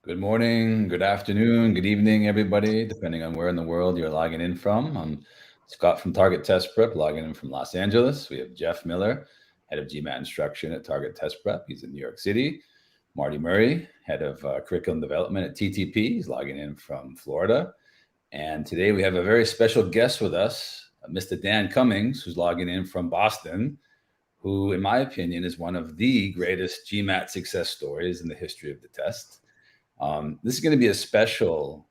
Good morning, good afternoon, good evening, everybody, depending on where in the world you're logging in from. I'm Scott from Target Test Prep, logging in from Los Angeles. We have Jeff Miller, head of GMAT instruction at Target Test Prep. He's in New York City. Marty Murray, head of curriculum development at TTP. He's logging in from Florida. And today we have a very special guest with us, Mr. Dan Cummings, who's logging in from Boston, who, in my opinion, is one of the greatest GMAT success stories in the history of the test. This is going to be a special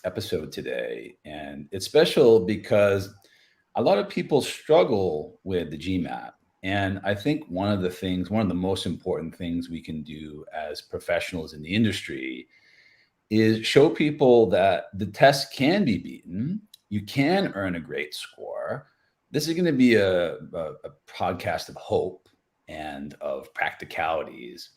episode today, and it's special because a lot of people struggle with the GMAT. And I think one of the most important things we can do as professionals in the industry is show people that the test can be beaten. You can earn a great score. This is going to be a podcast of hope and of practicalities.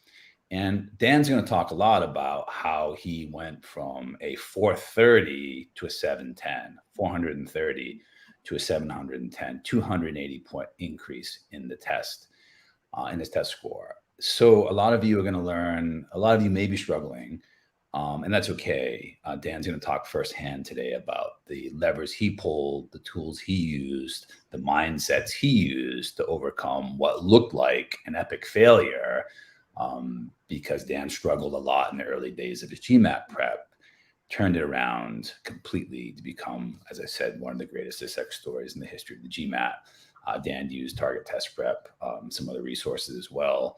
And Dan's going to talk a lot about how he went from a 430 to a 710, 430 to a 710, 280 point increase in the test, in his test score. So a lot of you are going to learn, a lot of you may be struggling, and that's okay. Dan's going to talk firsthand today about the levers he pulled, the tools he used, the mindsets he used to overcome what looked like an epic failure. Because Dan struggled a lot in the early days of his GMAT prep, turned it around completely to become, as I said, one of the greatest success stories in the history of the GMAT. Dan used Target Test Prep, some other resources as well.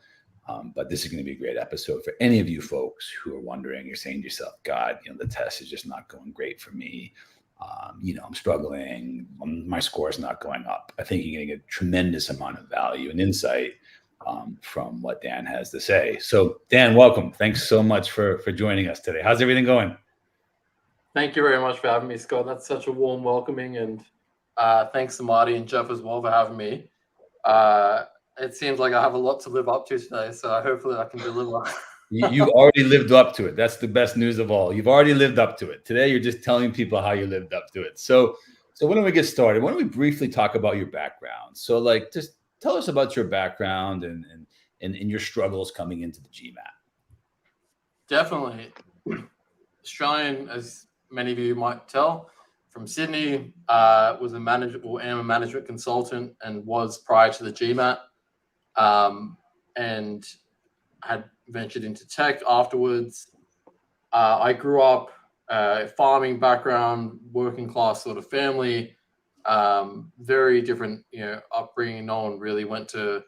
But this is going to be a great episode for any of you folks who are wondering, you're saying to yourself, God, the test is just not going great for me. I'm struggling. My score is not going up. I think you're going to get a tremendous amount of value and insight from what Dan has to say. So Dan, welcome. Thanks so much for joining us today. How's everything going? Thank you very much for having me, Scott. That's such a warm welcoming, and thanks to Marty and Jeff as well for having me. It seems like I have a lot to live up to today, so hopefully I can deliver. You've already lived up to it. That's the best news of all. You've already lived up to it. Today, you're just telling people how you lived up to it. So why don't we get started? Why don't we briefly talk about your background? So just tell us about your background and your struggles coming into the GMAT. Definitely. Australian, as many of you might tell, from Sydney, was a manager or am a management consultant and was prior to the GMAT, and had ventured into tech afterwards. I grew up farming background, working class sort of family. Very different, upbringing. No one really went to.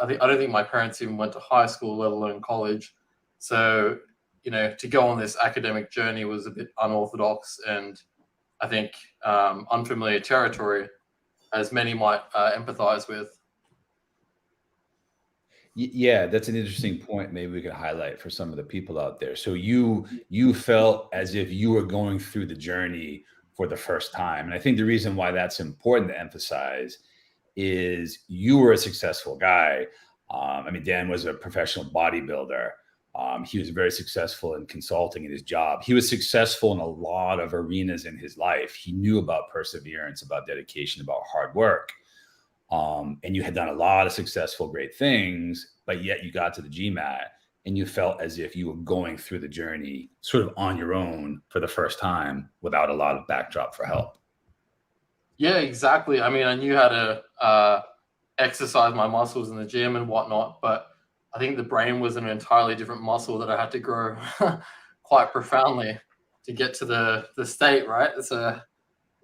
I don't think my parents even went to high school, let alone college. So, to go on this academic journey was a bit unorthodox, and I think unfamiliar territory, as many might empathize with. Yeah, that's an interesting point. Maybe we could highlight for some of the people out there. So you felt as if you were going through the journey for the first time. And I think the reason why that's important to emphasize is you were a successful guy. Dan was a professional bodybuilder. He was very successful in consulting in his job. He was successful in a lot of arenas in his life. He knew about perseverance, about dedication, about hard work. And you had done a lot of successful, great things, but yet you got to the GMAT and you felt as if you were going through the journey sort of on your own for the first time without a lot of backdrop for help. Yeah, exactly. I knew how to exercise my muscles in the gym and whatnot, but I think the brain was an entirely different muscle that I had to grow quite profoundly to get to the state, right?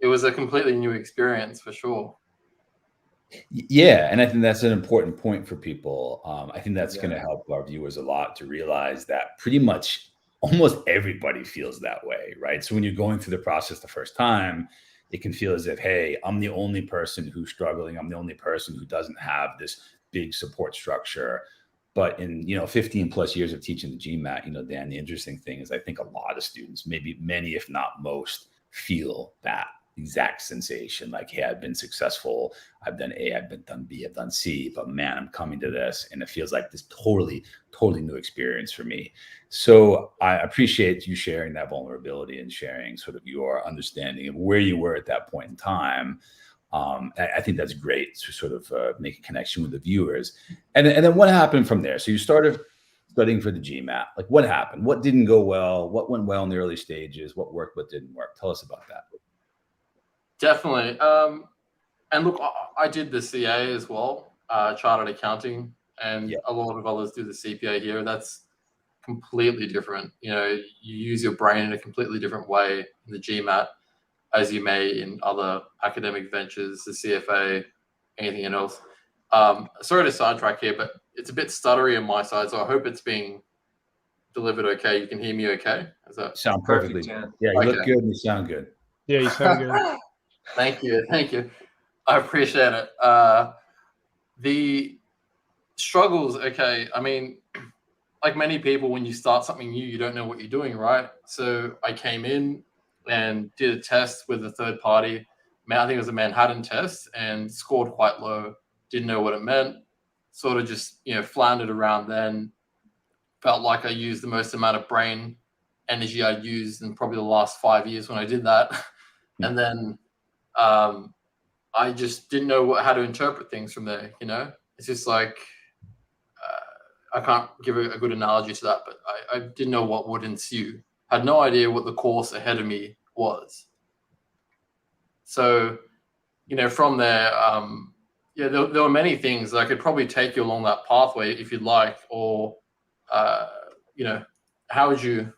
It was a completely new experience for sure. Yeah, and I think that's an important point for people. I think that's going to help our viewers a lot to realize that pretty much almost everybody feels that way, right? So when you're going through the process the first time, it can feel as if, hey, I'm the only person who's struggling. I'm the only person who doesn't have this big support structure. But in 15 plus years of teaching the GMAT, Dan, the interesting thing is I think a lot of students, maybe many, if not most, feel that exact sensation, like, hey, I've been successful, I've done A, I've done B, I've done C, but man, I'm coming to this and it feels like this totally new experience for me. So I appreciate you sharing that vulnerability and sharing sort of your understanding of where you were at that point in time. I think that's great to sort of make a connection with the viewers. And then what happened from there? So you started studying for the GMAT. Like, what happened? What didn't go well? What went well in the early stages? What worked? What didn't work? Tell us about that. Definitely. And look, I did the CA as well, chartered accounting, and a lot of others do the CPA here. That's completely different. You know, you use your brain in a completely different way in the GMAT as you may in other academic ventures, the CFA, anything else. Sorry to sidetrack here, but it's a bit stuttery on my side, so I hope it's being delivered okay. You can hear me okay? Is that sound perfectly? Yeah, you look good and you sound good. Yeah, you sound good. Thank you. I appreciate it. The struggles, okay. I mean, like many people, when you start something new, you don't know what you're doing, right? So I came in and did a test with a third party. I think it was a Manhattan test, and scored quite low. Didn't know what it meant. Sort of just, floundered around then. Felt like I used the most amount of brain energy I'd used in probably the last 5 years when I did that. And then I just didn't know how to interpret things from there, It's just like, I can't give a good analogy to that, but I didn't know what would ensue. Had no idea what the course ahead of me was. So, from there, there were many things that I could probably take you along that pathway if you'd like, or, how would you?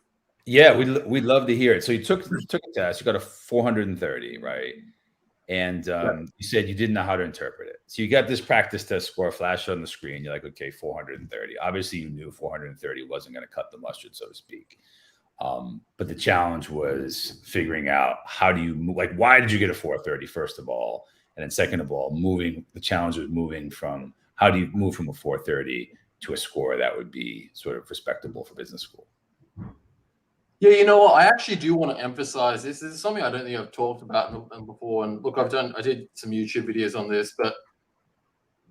Yeah, we'd love to hear it. So you took a test, you got a 430, right? And you said you didn't know how to interpret it. So you got this practice test score flashed on the screen. You're like, okay, 430. Obviously, you knew 430 wasn't going to cut the mustard, so to speak. But the challenge was figuring out how do you move, like, why did you get a 430, first of all? And then second of all, the challenge was moving from, how do you move from a 430 to a score that would be sort of respectable for business school? Yeah, you know what? I actually do want to emphasize this. This is something I don't think I've talked about before. And look, I did some YouTube videos on this, but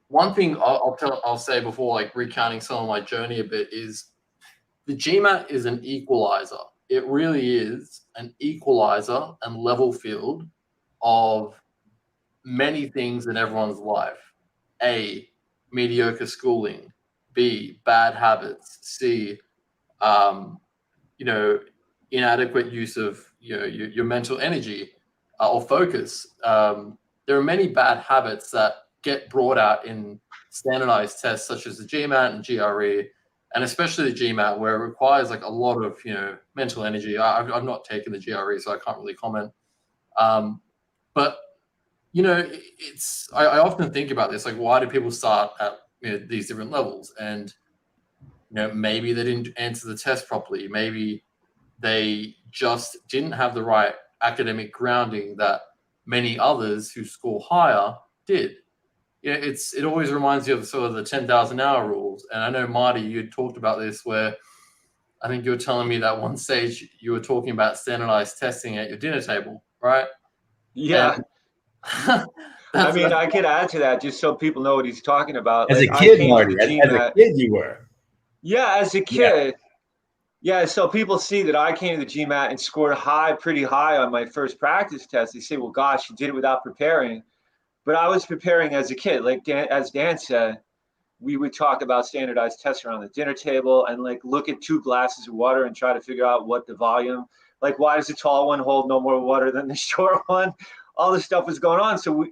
one thing I'll say before, like, recounting some of my journey a bit, is the GMAT is an equalizer. It really is an equalizer and level field of many things in everyone's life. A, mediocre schooling. B, bad habits. C, inadequate use of your mental energy or focus. There are many bad habits that get brought out in standardized tests such as the GMAT and GRE, and especially the GMAT, where it requires like a lot of mental energy. I've not taken the GRE, so I can't really comment. But I often think about this, like, why do people start at these different levels? And maybe they didn't answer the test properly. Maybe they just didn't have the right academic grounding that many others who score higher did. It always reminds you of sort of the 10,000 hour rules. And I know, Marty, you had talked about this, where I think you were telling me that one stage you were talking about standardized testing at your dinner table, right? Yeah. I could add to that just so people know what he's talking about. As a kid, Marty, as a kid you were. Yeah, as a kid. Yeah, so people see that I came to the GMAT and scored pretty high on my first practice test. They say, well, gosh, you did it without preparing. But I was preparing as a kid. Like as Dan said, we would talk about standardized tests around the dinner table and like look at 2 glasses of water and try to figure out what the volume, like, why does the tall one hold no more water than the short one? All this stuff was going on. So,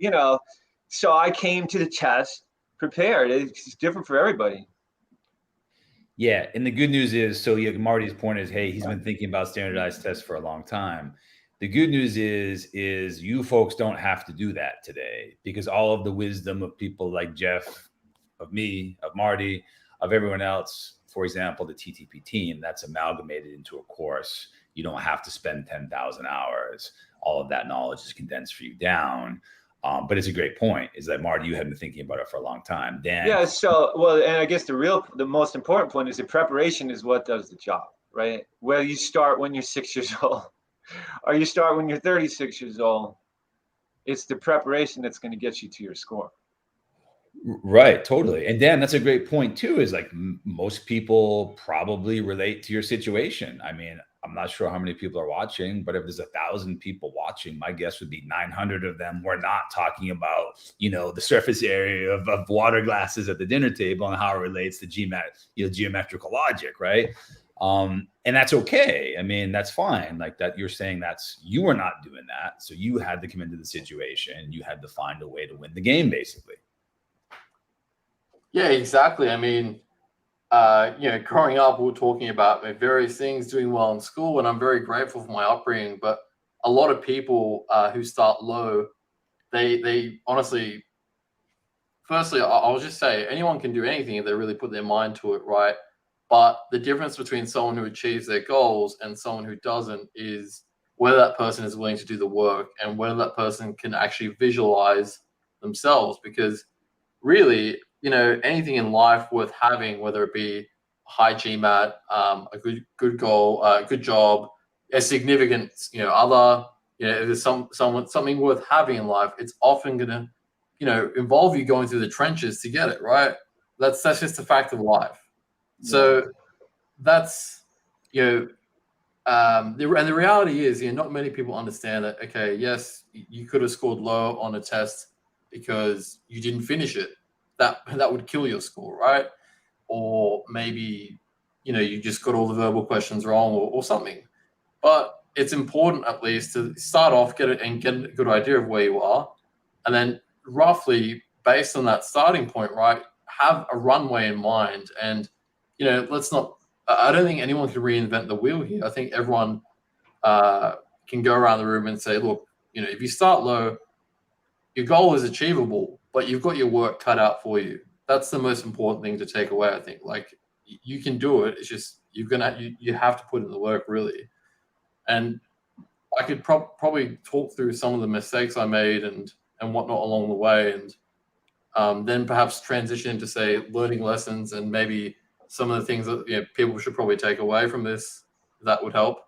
so I came to the test prepared. It's different for everybody. Yeah, and the good news is, so Marty's point is, hey, he's been thinking about standardized tests for a long time. The good news is you folks don't have to do that today, because all of the wisdom of people like Jeff, of me, of Marty, of everyone else, for example, the TTP team, that's amalgamated into a course. You don't have to spend 10,000 hours. All of that knowledge is condensed for you down. But it's a great point, is that, Marty, you have been thinking about it for a long time. Dan. Yeah, so, well, and I guess the most important point is that preparation is what does the job, right? Whether you start when you're 6 years old or you start when you're 36 years old, it's the preparation that's going to get you to your score. Right, totally. And Dan, that's a great point too, is like most people probably relate to your situation. I mean, I'm not sure how many people are watching, but if there's 1,000 people watching, my guess would be 900 of them were not talking about, the surface area of water glasses at the dinner table and how it relates to geometrical logic, right? And that's okay. I mean, that's fine. Like that, you're saying you were not doing that. So you had to come into the situation. You had to find a way to win the game, basically. Yeah, exactly. I mean, growing up, we were talking about various things, doing well in school, and I'm very grateful for my upbringing. But a lot of people who start low, they honestly, firstly, I'll just say anyone can do anything if they really put their mind to it, right? But the difference between someone who achieves their goals and someone who doesn't is whether that person is willing to do the work and whether that person can actually visualize themselves. Because really, anything in life worth having, whether it be high GMAT, a good goal, a good job, a significant, other, if there's something worth having in life, it's often going to, involve you going through the trenches to get it, right? That's just a fact of life. So that's, the reality is, not many people understand that, okay, yes, you could have scored low on a test because you didn't finish it. That would kill your score, right? Or maybe, you just got all the verbal questions wrong or something. But it's important at least to start off, get a good idea of where you are. And then roughly based on that starting point, right, have a runway in mind. And, I don't think anyone can reinvent the wheel here. I think everyone can go around the room and say, look, if you start low, your goal is achievable, but you've got your work cut out for you. That's the most important thing to take away, I think. Like, you can do it. It's just you have to put in the work, really. And I could probably talk through some of the mistakes I made and whatnot along the way, and then perhaps transition to, say, learning lessons and maybe some of the things that people should probably take away from this. That would help.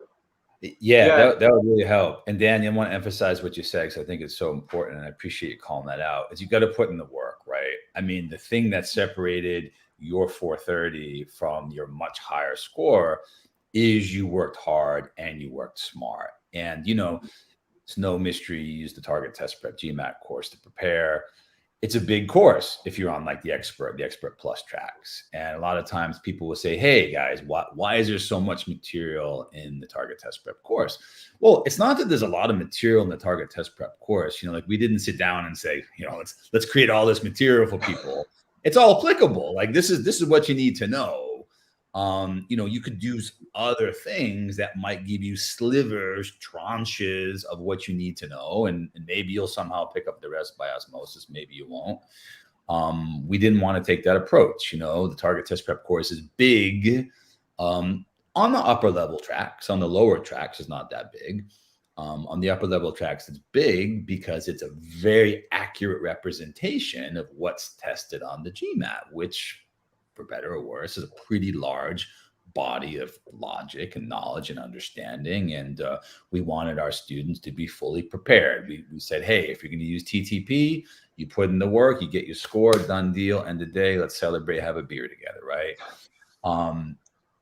Yeah. That would really help. And Dan, I want to emphasize what you said, because I think it's so important, and I appreciate you calling that out, is you got to put in the work, right? I mean, the thing that separated your 430 from your much higher score is you worked hard and you worked smart. And, it's no mystery, you use the Target Test Prep GMAT course to prepare. It's a big course if you're on like the expert plus tracks. And a lot of times people will say, hey guys, why is there so much material in the Target Test Prep course? Well, it's not that there's a lot of material in the Target Test Prep course. Like we didn't sit down and say, let's create all this material for people. It's all applicable. Like this is what you need to know. You could use other things that might give you slivers, tranches of what you need to know. And maybe you'll somehow pick up the rest by osmosis. Maybe you won't. We didn't want to take that approach. The Target Test Prep course is big on the upper level tracks. On the lower tracks, it's not that big. On the upper level tracks, it's big because it's a very accurate representation of what's tested on the GMAT, which, for better or worse, is a pretty large body of logic and knowledge and understanding. And we wanted our students to be fully prepared. We said, hey, if you're going to use TTP, you put in the work, you get your score, done deal, end of day, let's celebrate, have a beer together, right?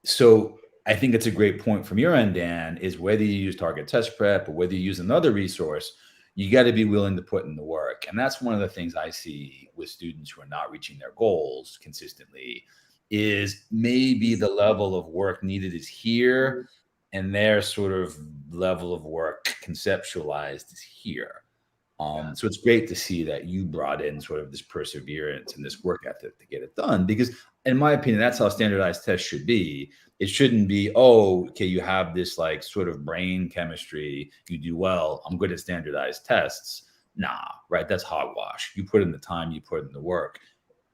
So I think it's a great point from your end, Dan, is whether you use Target Test Prep or whether you use another resource, you got to be willing to put in the work. And that's one of the things I see with students who are not reaching their goals consistently, is maybe the level of work needed is here and their sort of level of work conceptualized is here. So it's great to see that you brought in sort of this perseverance and this work ethic to get it done, because in my opinion, that's how standardized tests should be. It shouldn't be, oh, okay, you have this like sort of brain chemistry, you do well, I'm good at standardized tests. Nah, right? That's hogwash. You put in the time, you put in the work.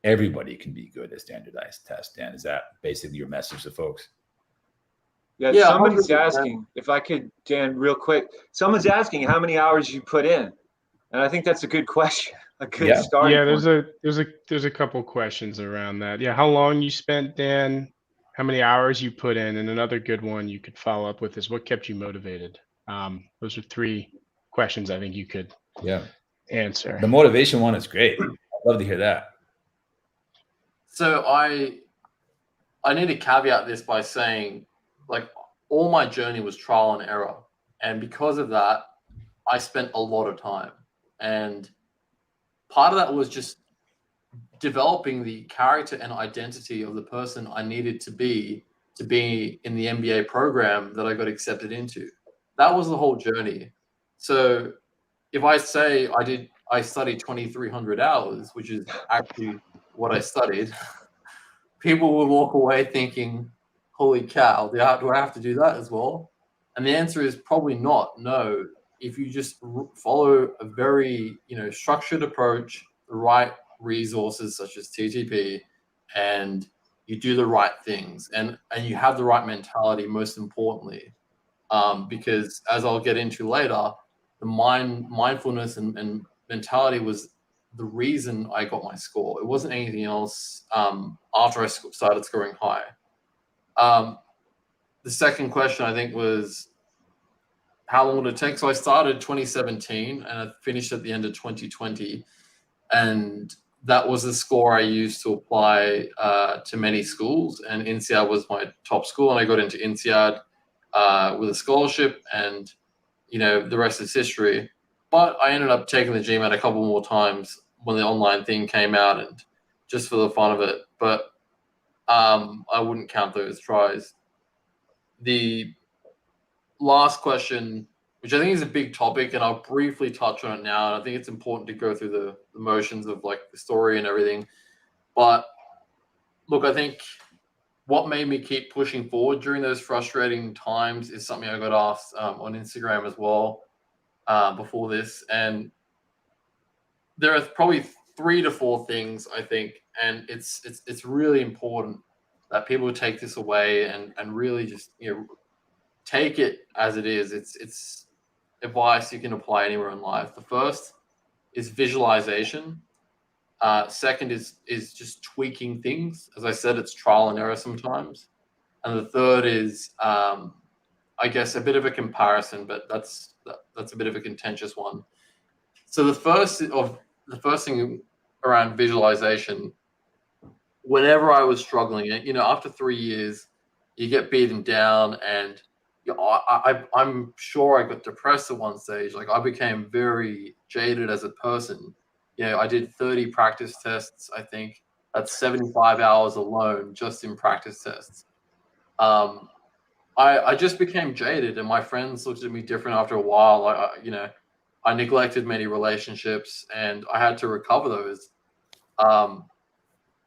Everybody can be good at standardized tests. Dan, is that basically your message to folks? Yeah, somebody's 100%. Asking, if I could, Dan, real quick, someone's asking how many hours you put in. And I think that's a good question. A good starting point. There's a couple questions around that. Yeah, how long you spent, Dan? How many hours you put in? And another good one you could follow up with is what kept you motivated? Those are three questions I think you could answer. The motivation one is great. I'd love to hear that. So I need to caveat this by saying, like, all my journey was trial and error. And because of that, I spent a lot of time. And part of that was just developing the character and identity of the person I needed to be in the MBA program that I got accepted into. That was the whole journey. So if I say I studied 2,300 hours, which is actually what I studied, people would walk away thinking, holy cow, do I have to do that as well? And the answer is probably not. No. If you just follow a very, structured approach, the right resources such as TTP, and you do the right things, and you have the right mentality, most importantly, because as I'll get into later, the mindfulness and mentality was the reason I got my score. It wasn't anything else. After I started scoring high, the second question I think was how long would it take? So I started 2017 and I finished at the end of 2020, and that was the score I used to apply to many schools. And INSEAD was my top school, and I got into INSEAD with a scholarship, and the rest is history. But I ended up taking the GMAT a couple more times when the online thing came out, and just for the fun of it. But I wouldn't count those tries. The last question, which I think is a big topic, and I'll briefly touch on it now. And I think it's important to go through the motions of like the story and everything. But look, I think what made me keep pushing forward during those frustrating times is something I got asked on Instagram as well before this. And there are probably 3 to 4 things, I think, and it's really important that people take this away and really just take it as it is. It's advice you can apply anywhere in life. The first is visualization. Second is just tweaking things. As I said, it's trial and error sometimes. And the third is, I guess, a bit of a comparison, but that's a bit of a contentious one. So the first thing around visualization, whenever I was struggling, after 3 years, you get beaten down, and I'm sure I got depressed at one stage. Like, I became very jaded as a person. I did 30 practice tests. I think that's 75 hours alone just in practice tests. I just became jaded, and my friends looked at me different after a while. I neglected many relationships, and I had to recover those.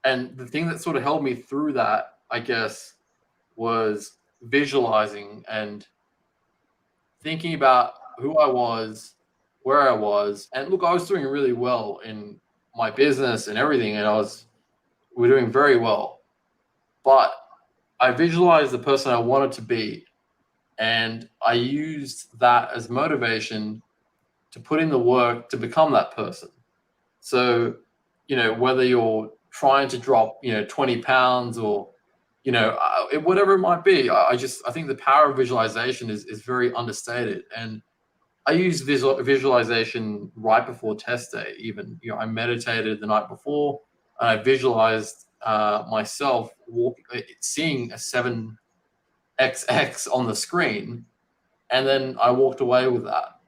And the thing that sort of held me through that, I guess, was visualizing and thinking about who I was, where I was. And look, I was doing really well in my business and everything, and we're doing very well. But I visualized the person I wanted to be, and I used that as motivation to put in the work to become that person. So, whether you're trying to drop, 20 pounds or, whatever it might be, I think the power of visualization is very understated. And I use visualization right before test day. Even, I meditated the night before, and I visualized myself seeing a 7XX on the screen, and then I walked away with that.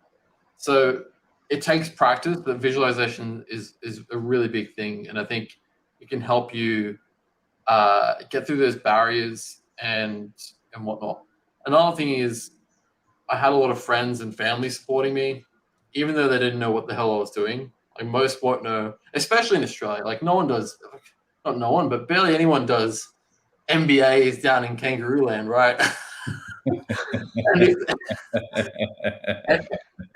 So it takes practice, but visualization is a really big thing, and I think it can help you get through those barriers and whatnot. Another thing is, I had a lot of friends and family supporting me, even though they didn't know what the hell I was doing. Like, most won't know, especially in Australia. Like, no one does, not no one, but barely anyone does MBAs down in Kangaroo Land, right?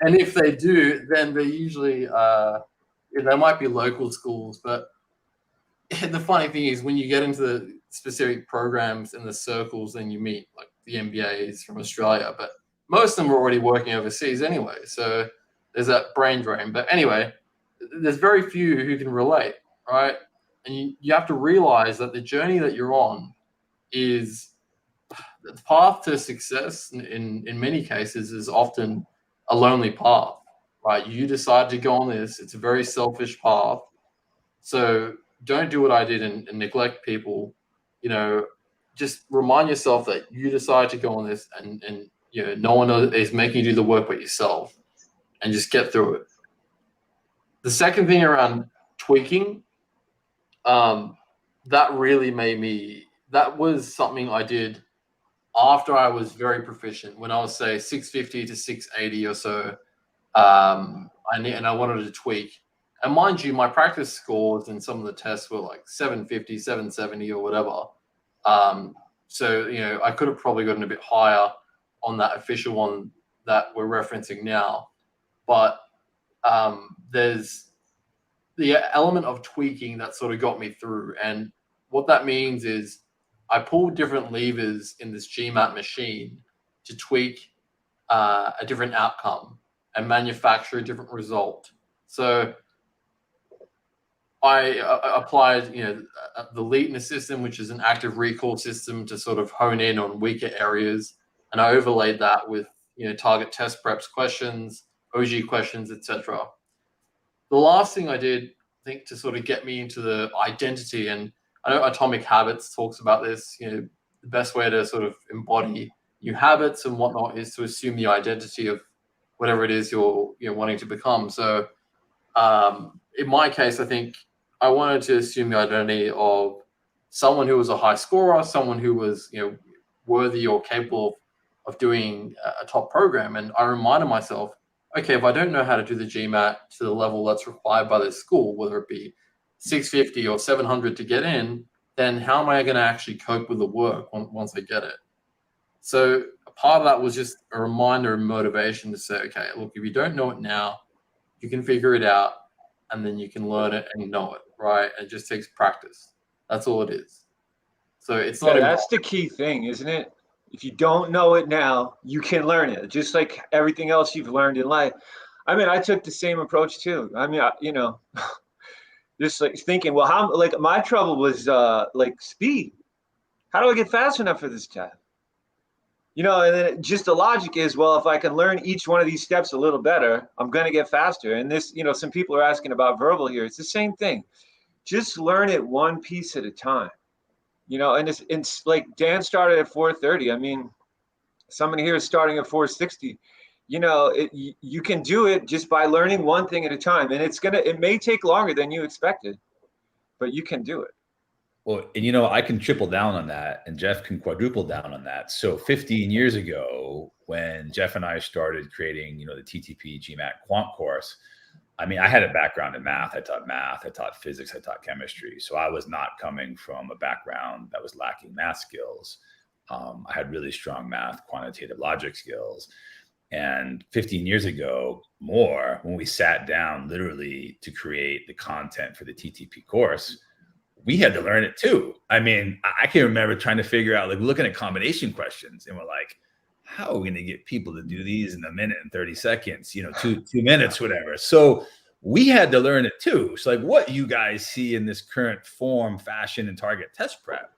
and if they do, then they're usually they might be local schools. But the funny thing is, when you get into the specific programs and the circles, then you meet like the MBAs from Australia. But most of them are already working overseas anyway, so there's that brain drain. But anyway, there's very few who can relate, right? And you have to realize that the journey that you're on is the path to success. In many cases, is often a lonely path, right? You decide to go on this. It's a very selfish path. So don't do what I did and neglect people. just remind yourself that you decide to go on this, and no one is making you do the work but yourself, and just get through it. The second thing around tweaking, that really made me. That was something I did after I was very proficient. When I was, say, 650 to 680 or so, and I wanted to tweak. And mind you, my practice scores in some of the tests were like 750, 770 or whatever. So, I could have probably gotten a bit higher on that official one that we're referencing now. But there's the element of tweaking that sort of got me through. And what that means is I pulled different levers in this GMAT machine to tweak a different outcome and manufacture a different result. So I applied, the Leitner system, which is an active recall system to sort of hone in on weaker areas, and I overlaid that with, target test preps questions, OG questions, etc. The last thing I did, I think, to sort of get me into the identity, and I know Atomic Habits talks about this, the best way to sort of embody new habits and whatnot is to assume the identity of whatever it is you're wanting to become. So in my case, I think I wanted to assume the identity of someone who was a high scorer, someone who was worthy or capable of doing a top program. And I reminded myself, okay, if I don't know how to do the GMAT to the level that's required by this school, whether it be 650 or 700 to get in, then how am I going to actually cope with the work once I get it? So a part of that was just a reminder and motivation to say, okay, look, if you don't know it now, you can figure it out, and then you can learn it and know it, right? It just takes practice. That's all it is. So it's not. That's the key thing, isn't it? If you don't know it now, you can learn it, just like everything else you've learned in life. I mean, I took the same approach too. I mean, just like thinking, well, how, like, my trouble was like speed. How do I get fast enough for this test? And then just the logic is, well, if I can learn each one of these steps a little better, I'm going to get faster. And this, some people are asking about verbal here. It's the same thing. Just learn it one piece at a time. And it's like Dan started at 430. I mean, somebody here is starting at 460. You can do it just by learning one thing at a time. And it may take longer than you expected, but you can do it. Well, and I can triple down on that, and Jeff can quadruple down on that. So 15 years ago, when Jeff and I started creating, the TTP GMAT quant course, I mean, I had a background in math. I taught physics, I taught chemistry. So I was not coming from a background that was lacking math skills. I had really strong math, quantitative logic skills. And 15 years ago, when we sat down literally to create the content for the TTP course, we had to learn it too. I mean, I can remember trying to figure out, like, looking at combination questions, and we're like, how are we going to get people to do these in a minute and 30 seconds, 2 minutes, whatever. So we had to learn it too. So like what you guys see in this current form, fashion, and target test prep,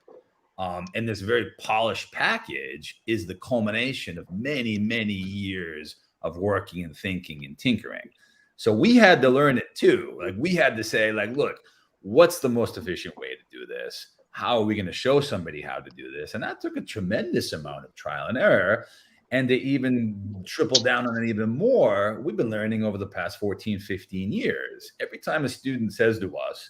and this very polished package is the culmination of many, many years of working and thinking and tinkering. So we had to learn it too. Like, we had to say, like, look, what's the most efficient way to do this? How are we going to show somebody how to do this? And that took a tremendous amount of trial and error. And to even triple down on it even more, we've been learning over the past 14, 15 years. Every time a student says to us,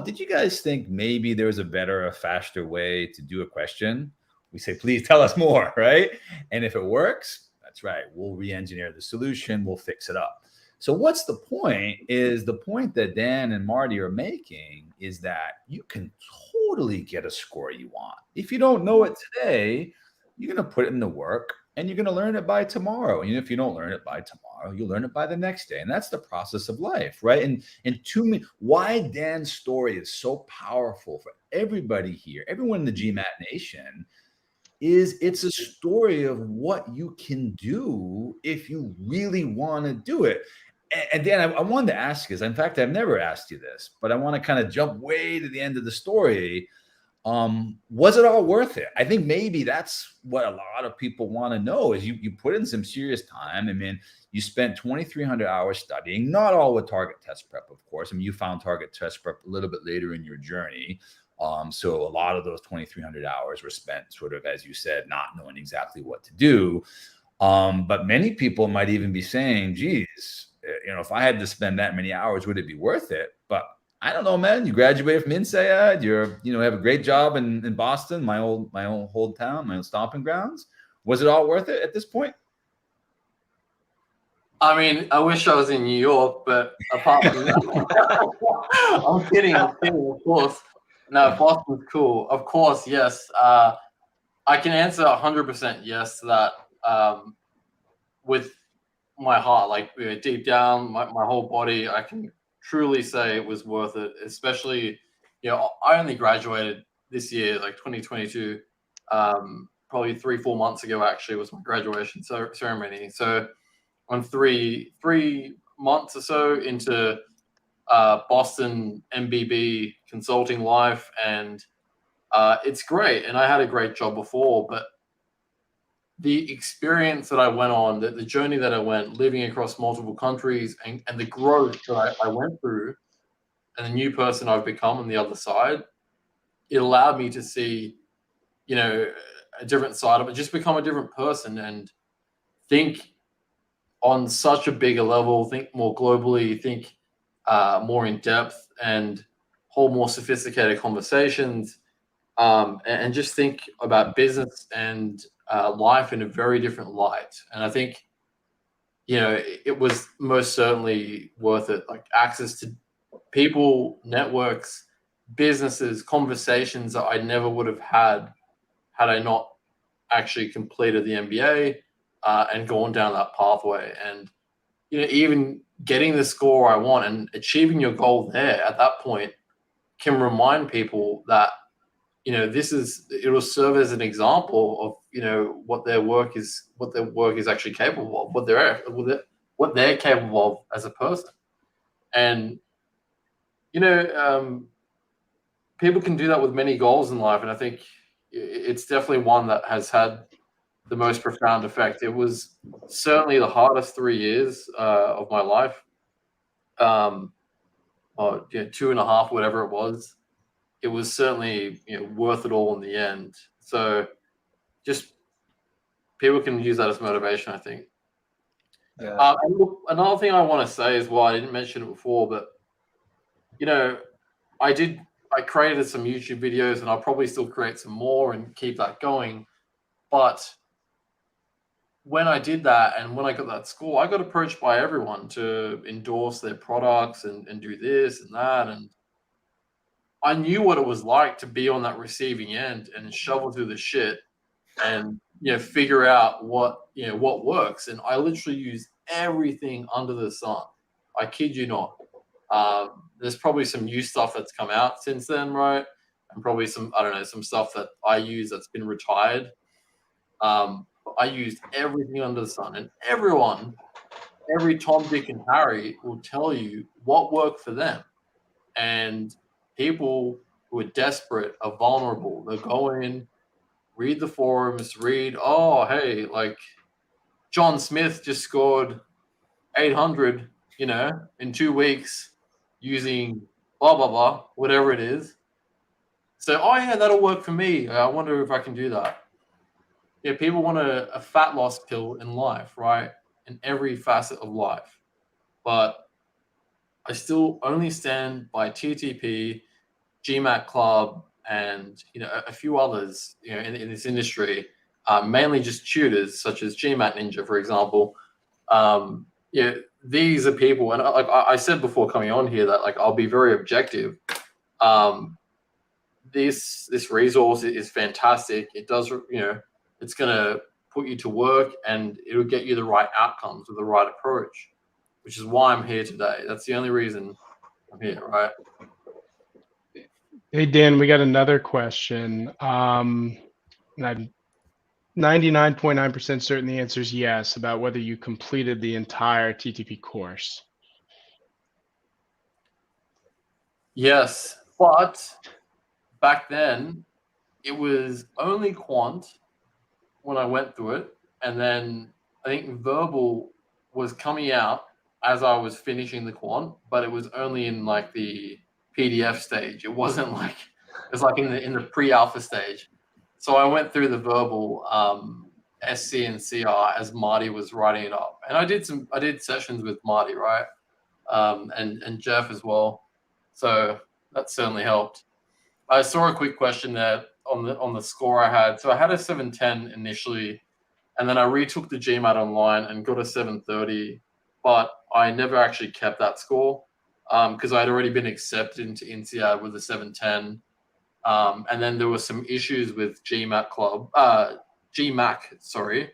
did you guys think maybe there was a better, a faster way to do a question? We say, please tell us more, right? And if it works, that's right. We'll re-engineer the solution. We'll fix it up. So what's the point? Is the point that Dan and Marty are making is that you can totally get a score you want. If you don't know it today, you're going to put in the work and you're going to learn it by tomorrow. And if you don't learn it by tomorrow, you'll learn it by the next day. And that's the process of life, right? And to me, why Dan's story is so powerful for everybody here, everyone in the GMAT Nation, is it's a story of what you can do if you really want to do it. And Dan, I wanted to ask you this. In fact, I've never asked you this, but I want to kind of jump way to the end of the story. Was it all worth it? I think maybe that's what a lot of people want to know is you put in some serious time. I mean, you spent 2,300 hours studying, not all with target test prep, of course. I mean, you found target test prep a little bit later in your journey. So a lot of those 2,300 hours were spent sort of, as you said, not knowing exactly what to do. But many people might even be saying, geez, if I had to spend that many hours, would it be worth it? But I don't know, man. You graduated from INSEAD. Have a great job in Boston, my old hometown, my old stomping grounds. Was it all worth it at this point? I mean, I wish I was in New York, but apart from that, I'm kidding, of course. No, Boston's cool. Of course, yes. I can answer 100% yes to that with my heart. Like deep down, my whole body, I can truly say it was worth it. Especially, I only graduated this year, like 2022. Probably 3-4 months ago, actually, was my graduation ceremony. So I'm three months or so into Boston MBB consulting life, and it's great. And I had a great job before, but the experience that I went on, the journey that I went, living across multiple countries, and the growth that I went through, and the new person I've become on the other side, it allowed me to see, a different side of it, just become a different person and think on such a bigger level, think more globally, think more in depth, and hold more sophisticated conversations, and just think about business and life in a very different light. And I think, it was most certainly worth it. Like access to people, networks, businesses, conversations that I never would have had I not actually completed the MBA and gone down that pathway. And even getting the score I want and achieving your goal there at that point can remind people that it will serve as an example of what their work is actually capable of, what they're capable of as a person. And people can do that with many goals in life, and I think it's definitely one that has had the most profound effect. It was certainly the hardest 3 years of my life, or 2.5, whatever it was. It was certainly worth it all in the end. So just people can use that as motivation, I think. Yeah. And look, another thing I want to say as well, I didn't mention it before, but I created some YouTube videos, and I'll probably still create some more and keep that going. But when I did that and when I got that score, I got approached by everyone to endorse their products and do this and that. And I knew what it was like to be on that receiving end and shovel through the shit and figure out what works. And I literally use everything under the sun. I kid you not. There's probably some new stuff that's come out since then, right? And probably some stuff that I use that's been retired. I used everything under the sun, and every Tom, Dick, and Harry will tell you what worked for them. And people who are desperate are vulnerable. They'll go in, read the forums, oh, hey, like John Smith just scored 800, in 2 weeks using blah, blah, blah, whatever it is. So, oh, yeah, that'll work for me. I wonder if I can do that. Yeah, people want a fat loss pill in life, right? In every facet of life. But I still only stand by TTP, GMAT Club, and a few others in this industry, mainly just tutors such as GMAT Ninja, for example. These are people, and like I said before coming on here, that like I'll be very objective. This resource is fantastic. It does, it's gonna put you to work, and it'll get you the right outcomes with the right approach, which is why I'm here today. That's the only reason I'm here, right? Hey, Dan, we got another question. And I'm 99.9% certain the answer is yes, about whether you completed the entire TTP course. Yes, but back then it was only quant when I went through it, and then I think verbal was coming out as I was finishing the quant, but it was only in like the PDF stage. It wasn't like It's like in the pre-alpha stage. So I went through the verbal SC and CR as Marty was writing it up, and I did sessions with Marty, right, and Jeff as well. So that certainly helped. I saw a quick question there on the score I had. So I had a 710 initially, and then I retook the GMAT online and got a 730, but I never actually kept that score because I'd already been accepted into INSEAD with a 710. And then there were some issues with GMAC, sorry.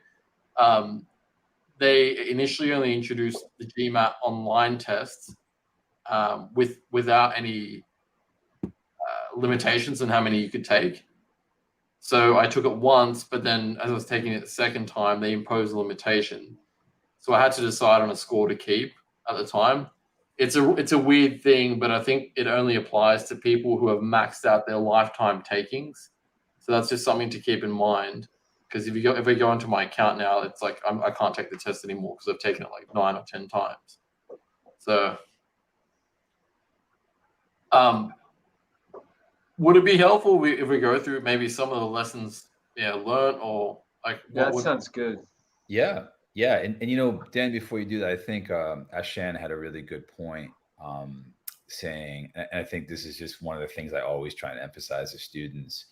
They initially only introduced the GMAT online tests without any limitations on how many you could take. So I took it once, but then as I was taking it the second time, they imposed a limitation. So I had to decide on a score to keep at the time. It's a weird thing, but I think it only applies to people who have maxed out their lifetime takings. So that's just something to keep in mind. Because if we go into my account now, it's like I can't take the test anymore because I've taken it like 9 or 10 times. So, would it be helpful if we go through maybe some of the lessons learned, or like That sounds good. Yeah. Yeah. And you know, Dan, before you do that, I think Ashan had a really good point saying, and I think this is just one of the things I always try to emphasize to students,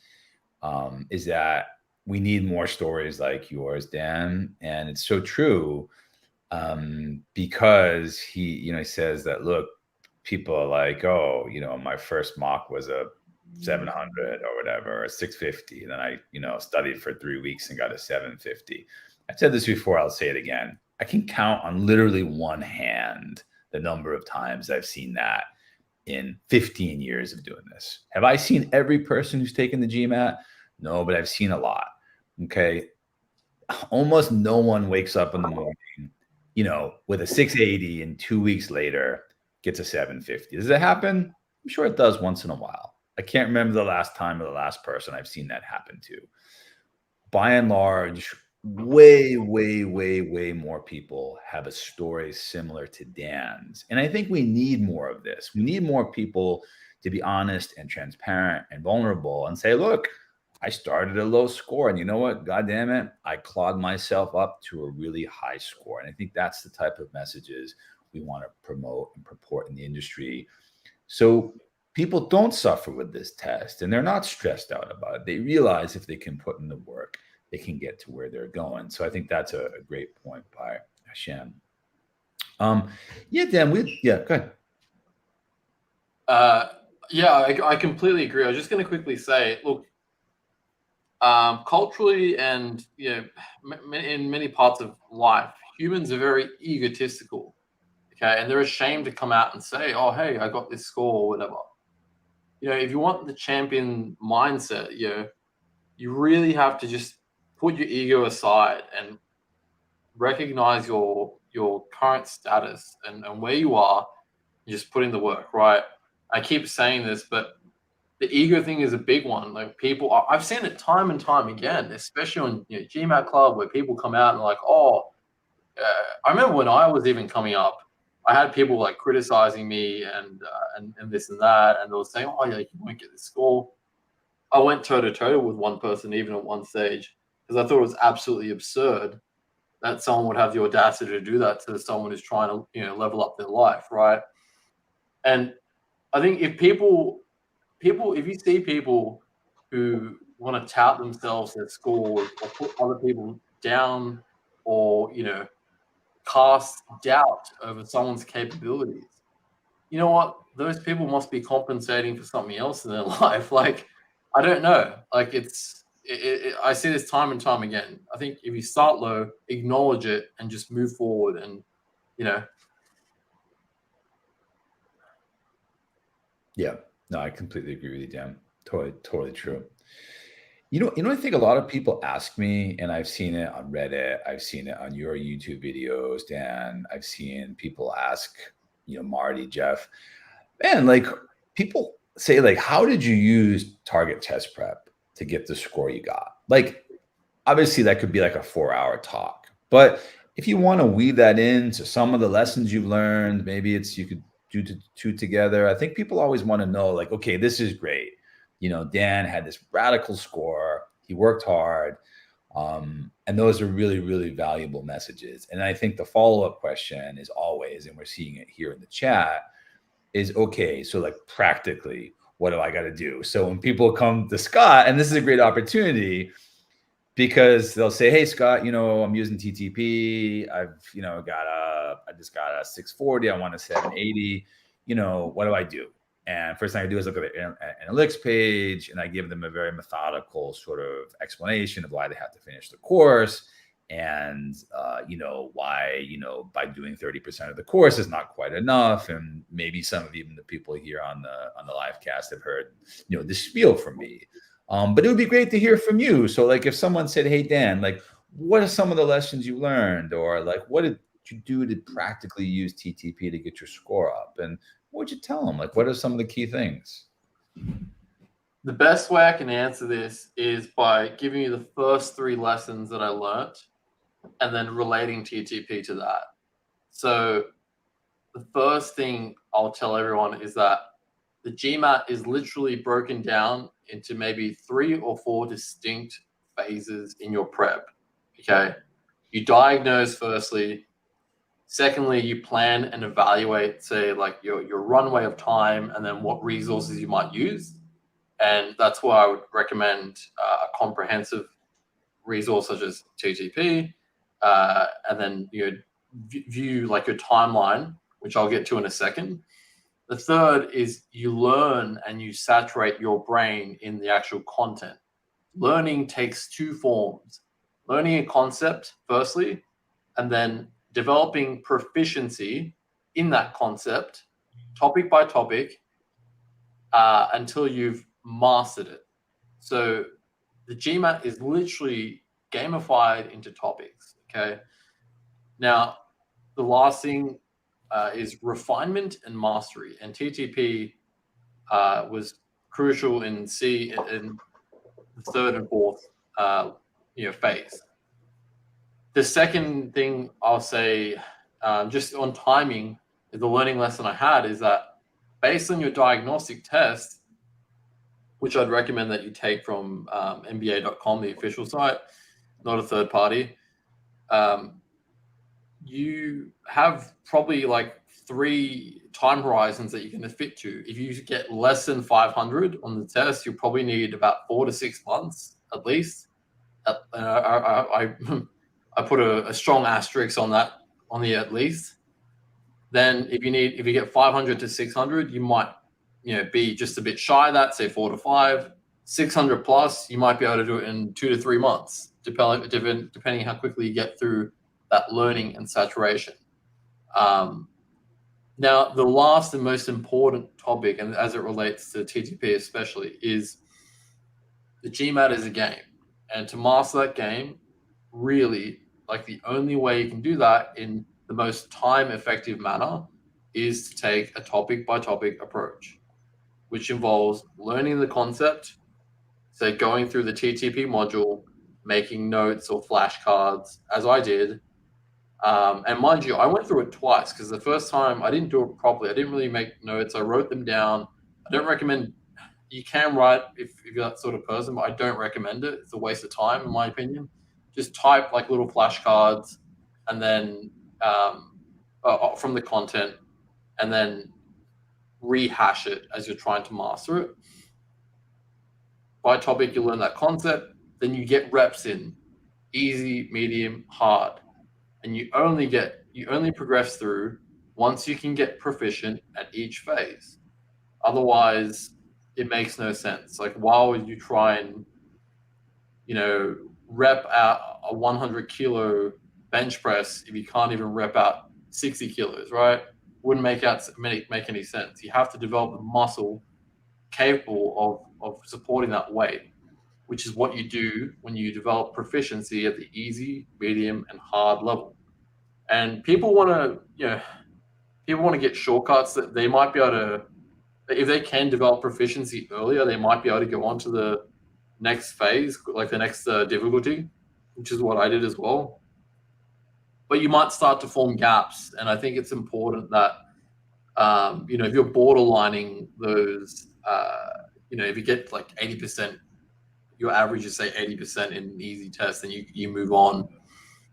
is that we need more stories like yours, Dan. And it's so true, because he says that, look, people are like, oh, my first mock was a 700 or whatever, or 650. And then I, studied for 3 weeks and got a 750. I've said this before, I'll say it again. I can count on literally one hand the number of times I've seen that in 15 years of doing this. Have I seen every person who's taken the GMAT? No, but I've seen a lot. Okay. Almost no one wakes up in the morning, with a 680 and 2 weeks later gets a 750. Does it happen? I'm sure it does once in a while. I can't remember the last time or the last person I've seen that happen to. By and large, way, way, way, way more people have a story similar to Dan's. And I think we need more of this. We need more people to be honest and transparent and vulnerable and say, look, I started a low score, and you know what? God damn it, I clawed myself up to a really high score. And I think that's the type of messages we want to promote and purport in the industry. So people don't suffer with this test, and they're not stressed out about it. They realize if they can put in the work, they can get to where they're going. So I think that's a great point by Hashem. Yeah, Dan, go ahead. I completely agree. I was just going to quickly say, look, culturally and in many parts of life, humans are very egotistical. Okay, and they're ashamed to come out and say, "Oh, hey, I got this score," or whatever. If you want the champion mindset, you really have to just put your ego aside and recognize your current status and where you are. And just put in the work, right? I keep saying this, but the ego thing is a big one. Like I've seen it time and time again, especially on GMAT Club, where people come out and like, oh, I remember when I was even coming up, I had people like criticizing me and this and that, and they were saying, oh yeah, you won't get this score. I went toe to toe with one person even at one stage because I thought it was absolutely absurd that someone would have the audacity to do that to someone who's trying to level up their life, right? And I think if you see people who want to tout themselves as scores or put other people down or cast doubt over someone's capabilities, you know what? Those people must be compensating for something else in their life. Like, I don't know. Like, I see this time and time again. I think if you start low, acknowledge it and just move forward and, Yeah, no, I completely agree with you, Dan. Totally true. I think a lot of people ask me, and I've seen it on Reddit, I've seen it on your YouTube videos, Dan. I've seen people ask, Marty, Jeff, man, like people say, like, how did you use target test prep to get the score you got? Like, obviously that could be like a 4-hour talk, but if you want to weave that into some of the lessons you've learned, maybe you could do two together. I think people always want to know, like, okay, this is great. Dan had this radical score. He worked hard. And those are really, really valuable messages. And I think the follow-up question is always, and we're seeing it here in the chat, is okay, so like practically, what do I got to do? So when people come to Scott, and this is a great opportunity because they'll say, hey, Scott, I'm using TTP. I just got a 640. I want a 780. What do I do? And first thing I do is look at the analytics page, and I give them a very methodical sort of explanation of why they have to finish the course, and why by doing 30% of the course is not quite enough, and maybe some of even the people here on the live cast have heard the spiel from me. But it would be great to hear from you. So like if someone said, hey Dan, like what are some of the lessons you learned, or like what did you do to practically use TTP to get your score up, and what would you tell them? Like, what are some of the key things? The best way I can answer this is by giving you the first 3 lessons that I learned and then relating TTP to that. So the first thing I'll tell everyone is that the GMAT is literally broken down into maybe 3 or 4 distinct phases in your prep. Okay. You diagnose firstly. Secondly, you plan and evaluate, say, like your runway of time and then what resources you might use. And that's why I would recommend a comprehensive resource such as TTP. And then view like your timeline, which I'll get to in a second. The third is you learn and you saturate your brain in the actual content. Learning takes 2 forms. Learning a concept, firstly, and then developing proficiency in that concept, topic by topic, until you've mastered it. So the GMAT is literally gamified into topics, okay? Now, the last thing is refinement and mastery, and TTP was crucial in the 3rd and 4th phase. The second thing I'll say, just on timing, the learning lesson I had is that based on your diagnostic test, which I'd recommend that you take from MBA.com, the official site, not a third party, you have probably like 3 time horizons that you're going to fit to. If you get less than 500 on the test, you'll probably need about 4 to 6 months at least. I put a strong asterisk on that, on the at least. Then if you get 500 to 600, you might be just a bit shy of that, say 4 to 5. 600 plus, you might be able to do it in 2 to 3 months, depending how quickly you get through that learning and saturation. Now, the last and most important topic, and as it relates to TTP especially, is the GMAT is a game. And to master that game, really, like the only way you can do that in the most time-effective manner is to take a topic-by-topic approach, which involves learning the concept, so going through the TTP module, making notes or flashcards, as I did. And mind you, I went through it twice because the first time I didn't do it properly. I didn't really make notes. I wrote them down. I don't recommend, you can write if you're that sort of person, but I don't recommend it. It's a waste of time, in my opinion. Just type like little flashcards and then from the content, and then rehash it as you're trying to master it. By topic, you learn that concept, then you get reps in, easy, medium, hard. And you only progress through once you can get proficient at each phase. Otherwise, it makes no sense. Like, why would you try and, rep out a 100 kilo bench press if you can't even rep out 60 kilos, right? Wouldn't make any sense. You have to develop the muscle capable of supporting that weight, which is what you do when you develop proficiency at the easy, medium, and hard level. And people want to get shortcuts that they might be able to, if they can develop proficiency earlier, they might be able to go on to the next phase, like the next difficulty, which is what I did as well. But you might start to form gaps. And I think it's important that, if you're borderlining those if you get like 80%, your average is say 80% in an easy test, then you move on.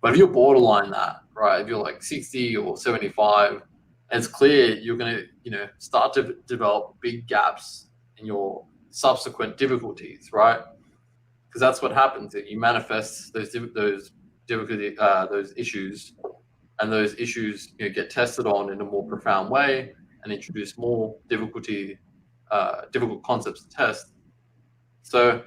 But if you're borderline that, right, if you're like 60 or 75, it's clear you're going to, start to develop big gaps in your subsequent difficulties, right? Because that's what happens. You manifest those difficulty, those issues, and those issues get tested on in a more profound way and introduce more difficult concepts to test. So,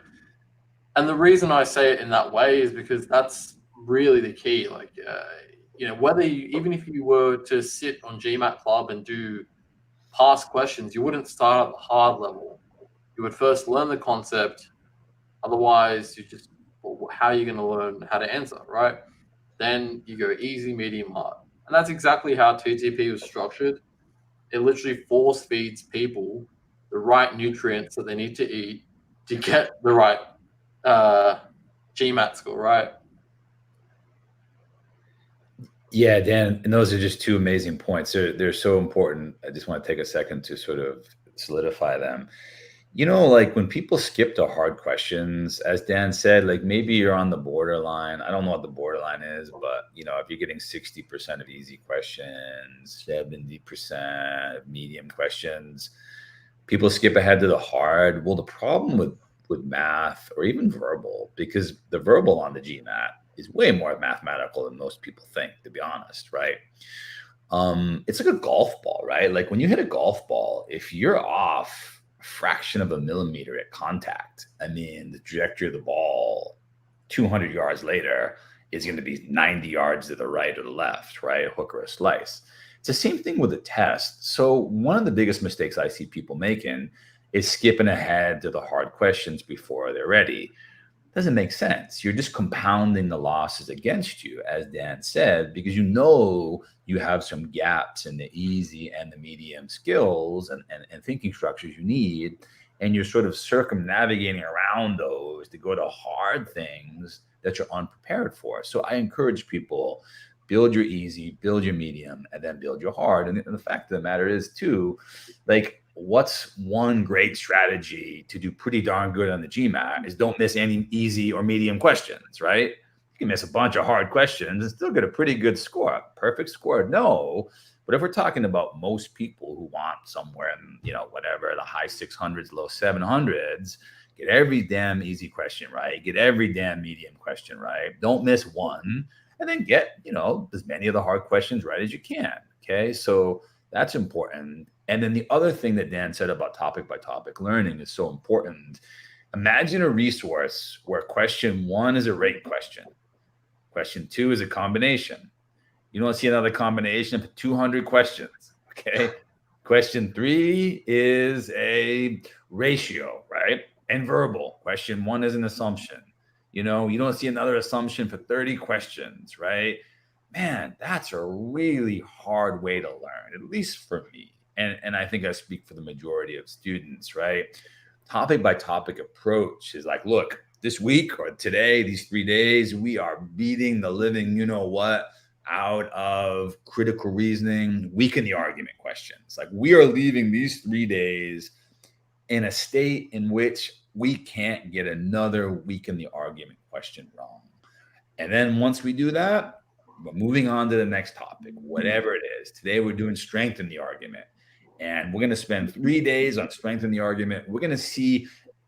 and the reason I say it in that way is because that's really the key. Like, whether even if you were to sit on GMAT Club and do past questions, you wouldn't start at the hard level. You would first learn the concept. Otherwise, how are you going to learn how to answer, right? Then you go easy, medium, hard. And that's exactly how TTP was structured. It literally force feeds people the right nutrients that they need to eat to get the right GMAT score, right? Yeah, Dan, and those are just two amazing points. They're so important. I just want to take a second to sort of solidify them. Like when people skip to hard questions, as Dan said, like maybe you're on the borderline. I don't know what the borderline is, but if you're getting 60% of easy questions, 70% of medium questions, people skip ahead to the hard. Well, the problem with math or even verbal, because the verbal on the GMAT is way more mathematical than most people think, to be honest, right? It's like a golf ball, right? Like when you hit a golf ball, if you're off a fraction of a millimeter at contact, I mean, the trajectory of the ball 200 yards later is going to be 90 yards to the right or the left, right? A hook or a slice. It's the same thing with a test. So one of the biggest mistakes I see people making is skipping ahead to the hard questions before they're ready. Doesn't make sense. You're just compounding the losses against you, as Dan said, because you have some gaps in the easy and the medium skills and thinking structures you need, and you're sort of circumnavigating around those to go to hard things that you're unprepared for. So I encourage people, build your easy, build your medium, and then build your hard. And the fact of the matter is too, like, what's one great strategy to do pretty darn good on the GMAT is don't miss any easy or medium questions, right? You can miss a bunch of hard questions and still get a pretty good score. Perfect score, no. But if we're talking about most people who want somewhere in, whatever, the high 600s, low 700s, get every damn easy question right. Get every damn medium question right. Don't miss one. And then get, as many of the hard questions right as you can. Okay. So that's important. And then the other thing that Dan said about topic by topic learning is so important. Imagine a resource where question 1 is a rate question. Question 2 is a combination. You don't see another combination of 200 questions. Okay. Question 3 is a ratio, right? And verbal. Question 1 is an assumption. You don't see another assumption for 30 questions, right? Man, that's a really hard way to learn, at least for me. And I think I speak for the majority of students, right? Topic by topic approach is like, look, this week or today, these 3 days, we are beating the living, out of critical reasoning, weaken the argument questions. Like we are leaving these 3 days in a state in which we can't get another weaken the argument question wrong. And then once we do that, we're moving on to the next topic, whatever it is. Today, we're doing strengthen the argument. And we're going to spend 3 days on strengthen the argument. We're going to see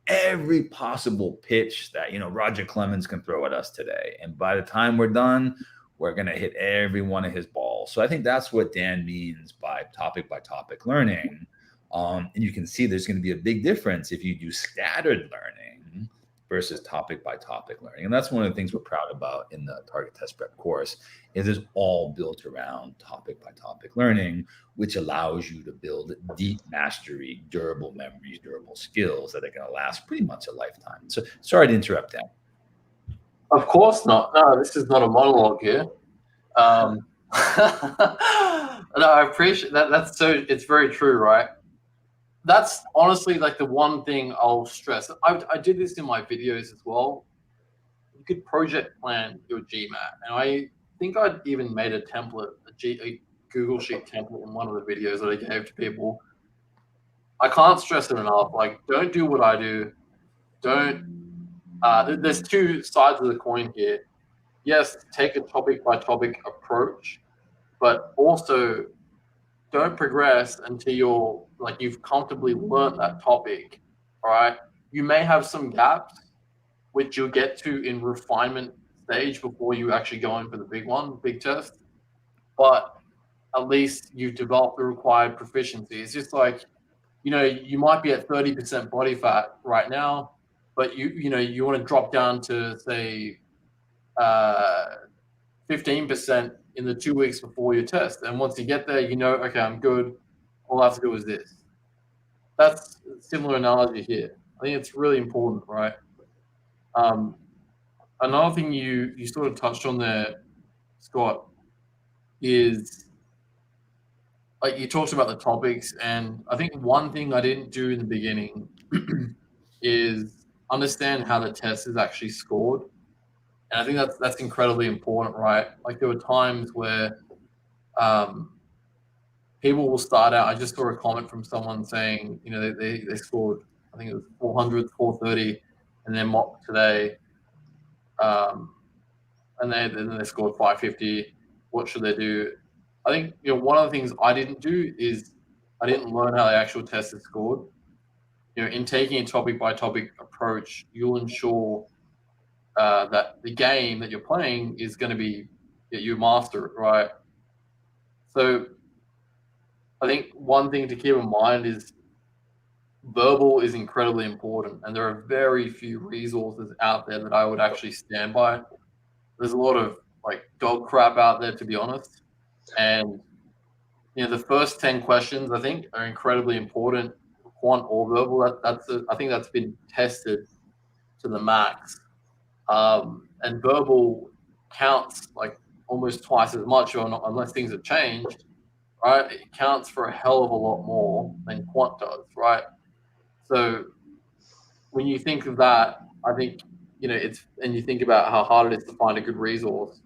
every possible pitch that, Roger Clemens can throw at us today. And by the time we're done, we're going to hit every one of his balls. So I think that's what Dan means by topic learning. And you can see there's going to be a big difference if you do scattered learning versus topic by topic learning. And that's one of the things we're proud about in the Target Test Prep course is it's all built around topic by topic learning, which allows you to build deep mastery, durable memories, durable skills that are going to last pretty much a lifetime. So sorry to interrupt, Dan. Of course not. No, this is not a monologue here. No, I appreciate that. It's very true, right? That's honestly like the one thing I'll stress. I did this in my videos as well. You could project plan your GMAT. And I think I'd even made a template, a Google Sheet template in one of the videos that I gave to people. I can't stress it enough. Like, don't do what I do. Don't. There's two sides of the coin here. Yes, take a topic by topic approach, but also don't progress until you've comfortably learnt that topic. All right. You may have some gaps, which you'll get to in refinement stage before you actually go in for the big test. But at least you've developed the required proficiency. It's just like, you might be at 30% body fat right now, but you want to drop down to say 15% in the 2 weeks before your test. And once you get there, okay, I'm good. All I have to do is this. That's a similar analogy here. I think it's really important, right? Another thing you sort of touched on there, Scott, is like you talked about the topics, and I think one thing I didn't do in the beginning is understand how the test is actually scored. And I think that's incredibly important, right? Like there were times where people will start out. I just saw a comment from someone saying, they scored, I think it was 400, 430 in their mock today. And then they scored 550. What should they do? I think one of the things I didn't do is I didn't learn how the actual test is scored. In taking a topic by topic approach, you'll ensure that the game that you're playing is going to be that you master it, right? So I think one thing to keep in mind is verbal is incredibly important, and there are very few resources out there that I would actually stand by. There's a lot of like dog crap out there, to be honest. And the first 10 questions I think are incredibly important, quant or verbal. I think that's been tested to the max. And verbal counts like almost twice as much, or not, unless things have changed, right? It counts for a hell of a lot more than quant does, right? So when you think of that, I think and you think about how hard it is to find a good resource.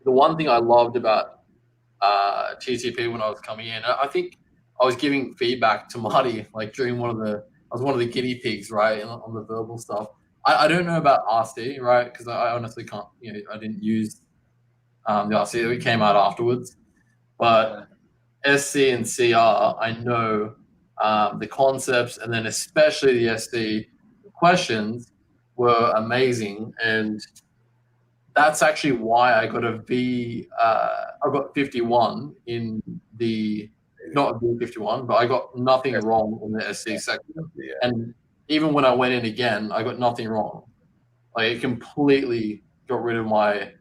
The one thing I loved about TTP when I was coming in, I think I was giving feedback to Marty like during I was one of the guinea pigs, right, on the verbal stuff. I don't know about RC, right, because I honestly can't, I didn't use the RC. It came out afterwards, but SC and CR, I know the concepts, and then especially the SC questions were amazing, and that's actually why I got a V. I got 51 in the not a V51, but I got nothing wrong in the SC section. Yeah. And even when I went in again, I got nothing wrong. Like it completely got rid of my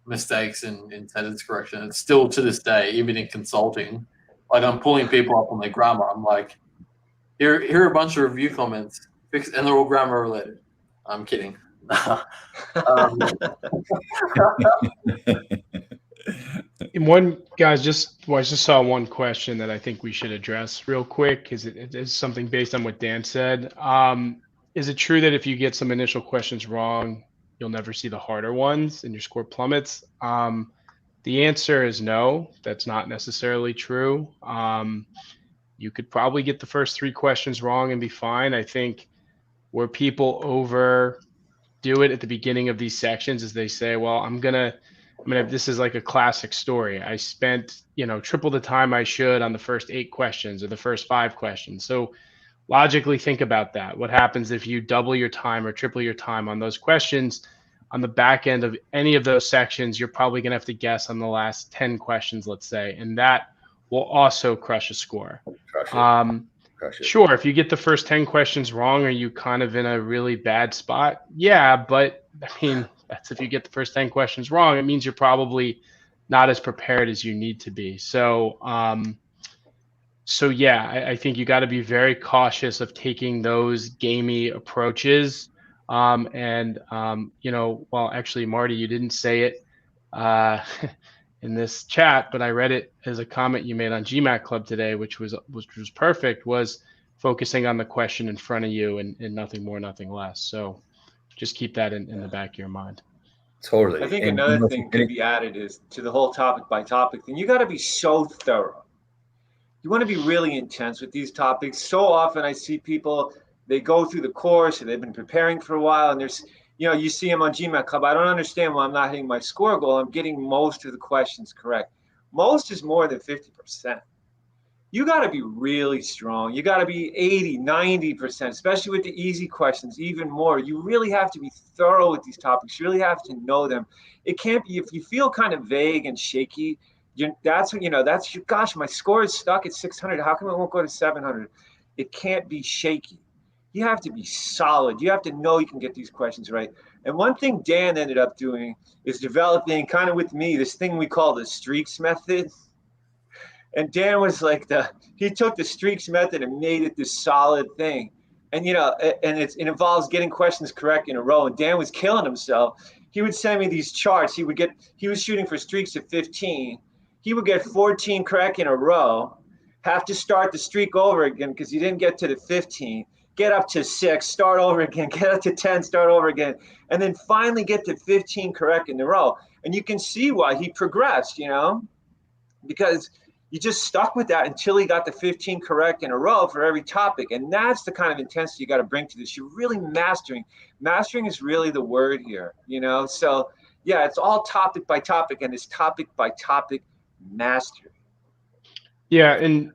mistakes in sentence correction. And still to this day, even in consulting, like I'm pulling people up on their grammar. I'm like, here are a bunch of review comments, and they're all grammar related. I'm kidding. I just saw one question that I think we should address real quick because it is something based on what Dan said. Is it true that if you get some initial questions wrong, you'll never see the harder ones and your score plummets? The answer is no, that's not necessarily true. You could probably get the first 3 questions wrong and be fine. I think where people overdo it at the beginning of these sections is they say, well, this is like a classic story. I spent, triple the time I should on the first 8 questions or the first 5 questions. So logically think about that. What happens if you double your time or triple your time on those questions? On the back end of any of those sections, you're probably going to have to guess on the last 10 questions, let's say, and that will also crush a score. Crush it. Sure, if you get the first 10 questions wrong, are you kind of in a really bad spot? Yeah, but I mean, that's if you get the first 10 questions wrong, it means you're probably not as prepared as you need to be. So yeah, I think you got to be very cautious of taking those gamey approaches. Well, actually, Marty, you didn't say it in this chat, but I read it as a comment you made on GMAT Club today, which was perfect, was focusing on the question in front of you and nothing more, nothing less. So just keep that in the back of your mind. Totally. I think another thing could be added is to the whole topic by topic thing. You got to be so thorough. you want to be really intense with these topics. So often I see people, they go through the course and they've been preparing for a while, and there's, you see them on GMAT Club. I don't understand why I'm not hitting my score goal. I'm getting most of the questions correct. Most is more than 50%. You got to be really strong. You got to be 80, 90%, especially with the easy questions, even more. You really have to be thorough with these topics. You really have to know them. It can't be, if you feel kind of vague and shaky, that's when, gosh, my score is stuck at 600. How come it won't go to 700? It can't be shaky. You have to be solid. You have to know you can get these questions right. And one thing Dan ended up doing is developing, kind of with me, this thing we call the streaks method. And Dan was like he took the streaks method and made it this solid thing. And, and it involves getting questions correct in a row. And Dan was killing himself. He would send me these charts. He was shooting for streaks of 15. He would get 14 correct in a row, have to start the streak over again because he didn't get to the 15, get up to 6, start over again, get up to 10, start over again, and then finally get to 15 correct in a row. And you can see why he progressed, because you just stuck with that until he got the 15 correct in a row for every topic. And that's the kind of intensity you got to bring to this. You're really mastering. Mastering is really the word here, So, yeah, it's all topic by topic, and it's topic by topic mastery. Yeah, and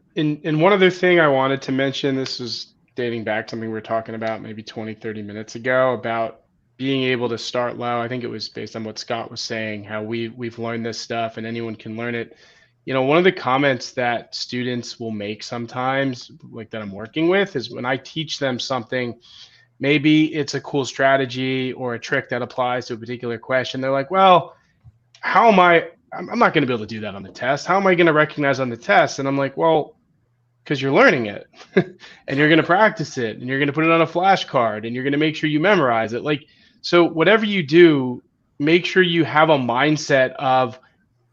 one other thing I wanted to mention, this is dating back to something we were talking about maybe 20, 30 minutes ago about being able to start low. I think it was based on what Scott was saying, how we've learned this stuff and anyone can learn it. One of the comments that students will make sometimes, like that I'm working with, is when I teach them something, maybe it's a cool strategy or a trick that applies to a particular question. They're like, well, I'm not going to be able to do that on the test. How am I going to recognize on the test? And I'm like, well, because you're learning it and you're going to practice it and you're going to put it on a flashcard and you're going to make sure you memorize it. So whatever you do, make sure you have a mindset of,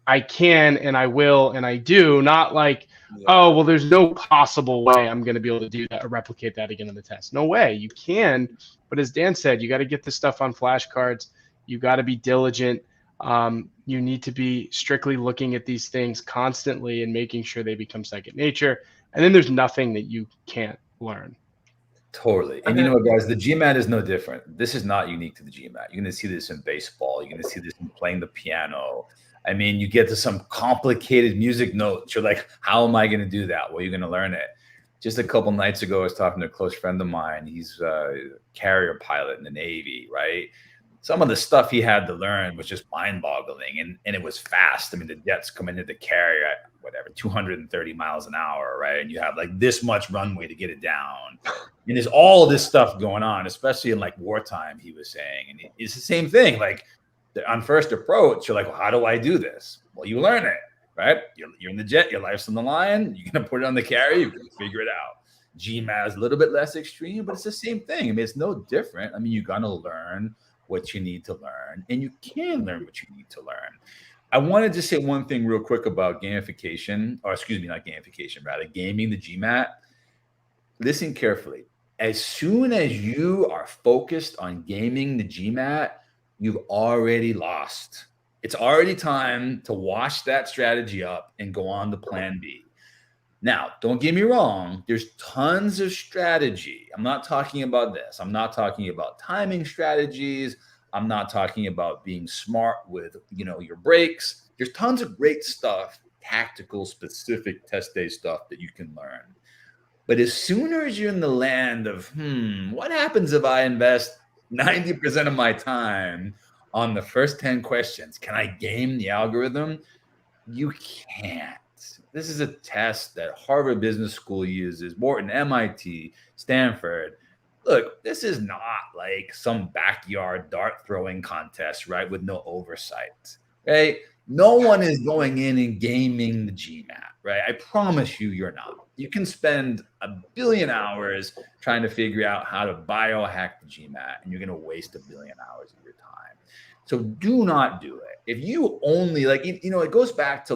I can and I will and I do, not like, oh, well, there's no possible way I'm going to be able to do that or replicate that again on the test. No way. You can. But as Dan said, you got to get this stuff on flashcards. You got to be diligent. You need to be strictly looking at these things constantly and making sure they become second nature. And then there's nothing that you can't learn. Totally. And guys, the GMAT is no different. This is not unique to the GMAT. You're going to see this in baseball. You're going to see this in playing the piano. I mean, you get to some complicated music notes. You're like, how am I going to do that? Well, you're going to learn it. Just a couple nights ago, I was talking to a close friend of mine. He's a carrier pilot in the Navy, right? Some of the stuff he had to learn was just mind-boggling, and it was fast. I mean, the jets come into the carrier at whatever 230 miles an hour, right? And you have like this much runway to get it down, and there's all this stuff going on, especially in like wartime. He was saying, and it's the same thing. Like on first approach, you're like, well, how do I do this? Well, you learn it, right? You're in the jet, your life's on the line. You're gonna put it on the carrier, you're gonna figure it out. GMAT is a little bit less extreme, but it's the same thing. I mean, it's no different. I mean, you're gonna learn what you need to learn, and you can learn what you need to learn. I wanted to say one thing real quick about gamification, or excuse me, not gamification, rather gaming the GMAT. Listen carefully. As soon as you are focused on gaming the GMAT, you've already lost. It's already time to wash that strategy up and go on to plan B. Now, don't get me wrong. There's tons of strategy. I'm not talking about this. I'm not talking about timing strategies. I'm not talking about being smart with, your breaks. There's tons of great stuff, tactical, specific test day stuff that you can learn. But as soon as you're in the land of, what happens if I invest 90% of my time on the first 10 questions? Can I game the algorithm? You can't. This is a test that Harvard Business School uses, Wharton, MIT, Stanford. Look, this is not like some backyard dart throwing contest, right, with no oversight, right? No one is going in and gaming the GMAT, right? I promise you're not. You can spend 1 billion hours trying to figure out how to biohack the GMAT, and you're going to waste 1 billion hours of your time. So do not do it. If you only it goes back to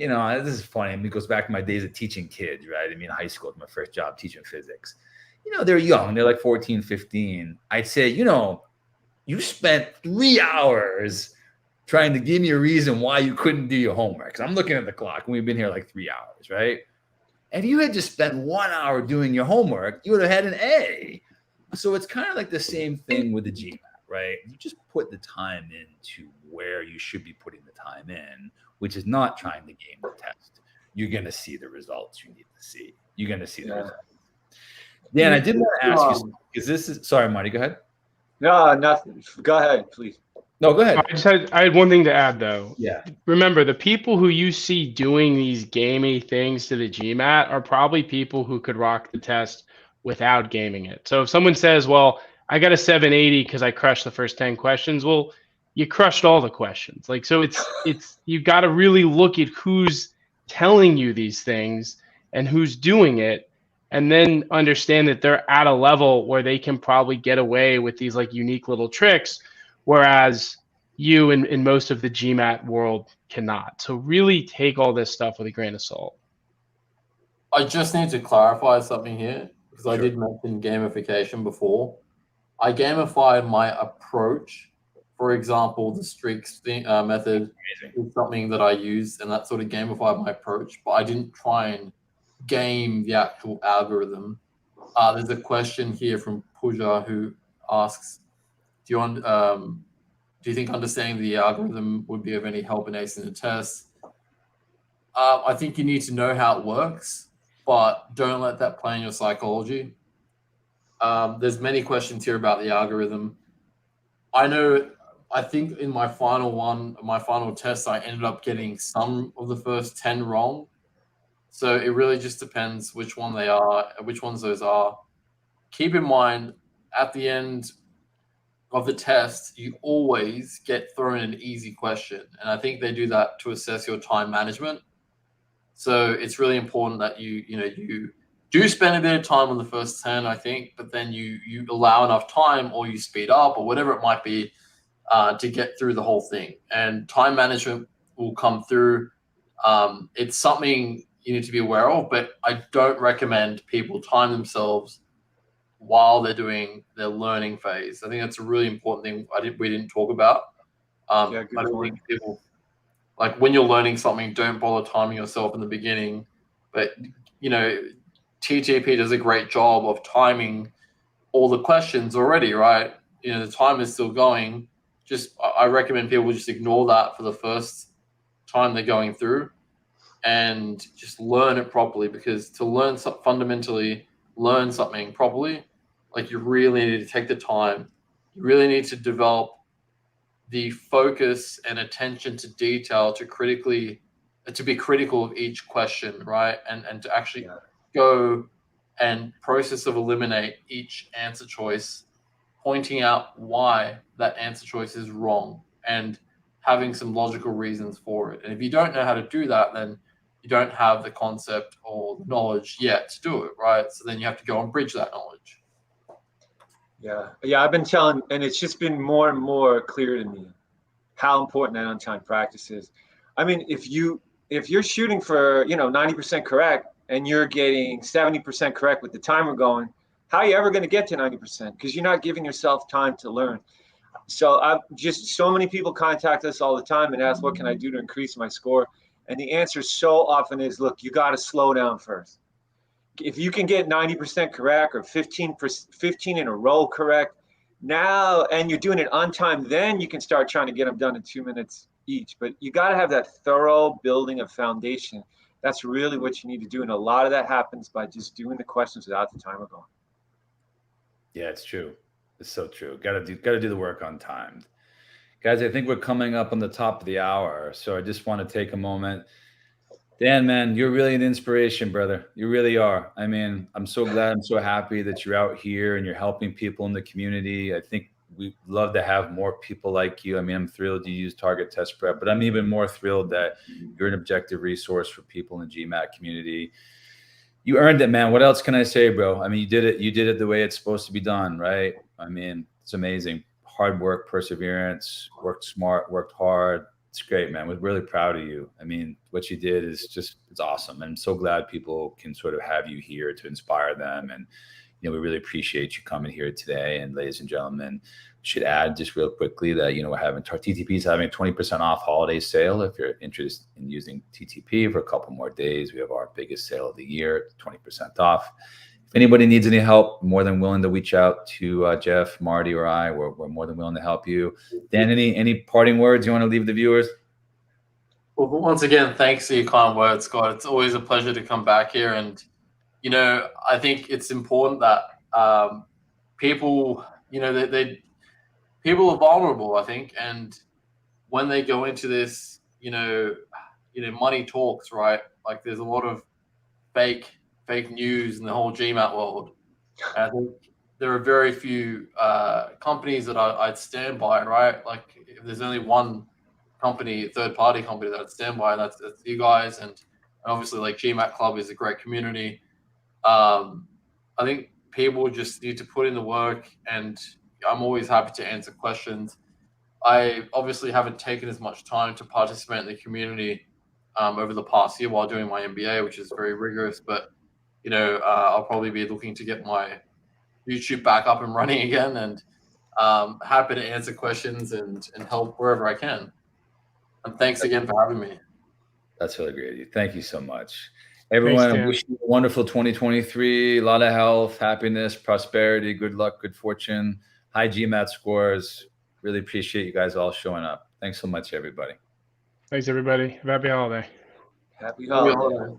this is funny. I mean, it goes back to my days of teaching kids, right? I mean, high school was my first job teaching physics. They're young. They're like 14, 15. I'd say, you spent 3 hours trying to give me a reason why you couldn't do your homework. 'Cause I'm looking at the clock and we've been here like 3 hours, right? If you had just spent 1 hour doing your homework, you would have had an A. So it's kind of like the same thing with the GMAT, right? You just put the time into where you should be putting the time in, which is not trying to game the test. You're going to see the results you need to see. You're going to see the results. Dan, I did want to ask you, because this is, sorry, Marty, go ahead. No, nothing. Go ahead, please. No, go ahead. I had one thing to add though. Yeah. Remember, the people who you see doing these gamey things to the GMAT are probably people who could rock the test without gaming it. So if someone says, well, I got a 780 because I crushed the first 10 questions, well, you crushed all the questions. Like, so it's you got to really look at who's telling you these things and who's doing it, and then understand that they're at a level where they can probably get away with these like unique little tricks, whereas you in most of the GMAT world cannot. So really take all this stuff with a grain of salt. I just need to clarify something here, because I Sure. did mention gamification before. I gamified my approach. For example, the streaks method is something that I use, and that sort of gamified my approach, but I didn't try and game the actual algorithm. There's a question here from Pooja who asks, do you think understanding the algorithm would be of any help in acing the test? I think you need to know how it works, but don't let that play in your psychology. There's many questions here about the algorithm. I think in my final test, I ended up getting some of the first 10 wrong. So it really just depends which ones those are. Keep in mind, at the end of the test, you always get thrown an easy question. And I think they do that to assess your time management. So it's really important that you do spend a bit of time on the first 10, I think, but then you allow enough time, or you speed up, or whatever it might be, to get through the whole thing. And time management will come through. It's something you need to be aware of, but I don't recommend people time themselves while they're doing their learning phase. I think that's a really important thing we didn't talk about. I don't think people, like when you're learning something, don't bother timing yourself in the beginning. But, TTP does a great job of timing all the questions already, right? The time is still going. I recommend people just ignore that for the first time they're going through and just learn it properly, because to fundamentally learn something properly, like you really need to take the time. You really need to develop the focus and attention to detail to be critical of each question, right? And to actually go and process of eliminate each answer choice, pointing out why that answer choice is wrong and having some logical reasons for it. And if you don't know how to do that, then you don't have the concept or the knowledge yet to do it, right? So then you have to go and bridge that knowledge. Yeah, I've been telling, and it's just been more and more clear to me how important that on-time practice is. I mean, if you're shooting for 90% correct and you're getting 70% correct with the timer going, how are you ever going to get to 90%? Because you're not giving yourself time to learn. So so many people contact us all the time and ask, what can I do to increase my score? And the answer so often is, look, you got to slow down first. If you can get 90% correct or 15 in a row correct now, and you're doing it on time, then you can start trying to get them done in 2 minutes each. But you got to have that thorough building of foundation. That's really what you need to do. And a lot of that happens by just doing the questions without the timer going. Yeah, it's true. It's so true. Got to do the work on time. Guys, I think we're coming up on the top of the hour. So I just want to take a moment. Dan, man, you're really an inspiration, brother. You really are. I mean, I'm so glad, I'm so happy that you're out here and you're helping people in the community. I think we'd love to have more people like you. I mean, I'm thrilled you use Target Test Prep, but I'm even more thrilled that you're an objective resource for people in the GMAT community. You earned it, man. What else can I say, bro? I mean, you did it the way it's supposed to be done, right? I mean, it's amazing. Hard work, perseverance, worked smart, worked hard. It's great, man. We're really proud of you. I mean, what you did is it's awesome. And I'm so glad people can sort of have you here to inspire them. And, we really appreciate you coming here today. And ladies and gentlemen, should add just real quickly that, we're having TTP is having a 20% off holiday sale. If you're interested in using TTP for a couple more days, we have our biggest sale of the year, 20% off. If anybody needs any help, more than willing to reach out to Jeff, Marty, or I. We're more than willing to help you. Dan, any parting words you want to leave the viewers? Well, once again, thanks for your kind words, Scott. It's always a pleasure to come back here. And, I think it's important that people, people are vulnerable, I think. And when they go into this, money talks, right? Like there's a lot of fake news in the whole GMAT world. And I think there are very few companies that I'd stand by, right? Like if there's only one company, third-party company that I'd stand by, and that's you guys. And obviously, like GMAT Club is a great community. I think people just need to put in the work, and I'm always happy to answer questions. I obviously haven't taken as much time to participate in the community over the past year while doing my MBA, which is very rigorous. But I'll probably be looking to get my YouTube back up and running again, and happy to answer questions and help wherever I can. And thanks again for having me. That's really great of you. Thank you so much. Everyone, I wish you a wonderful 2023. A lot of health, happiness, prosperity, good luck, good fortune, high GMAT scores. Really appreciate you guys all showing up. Thanks so much, everybody. Thanks, everybody. Happy holiday. Happy holiday.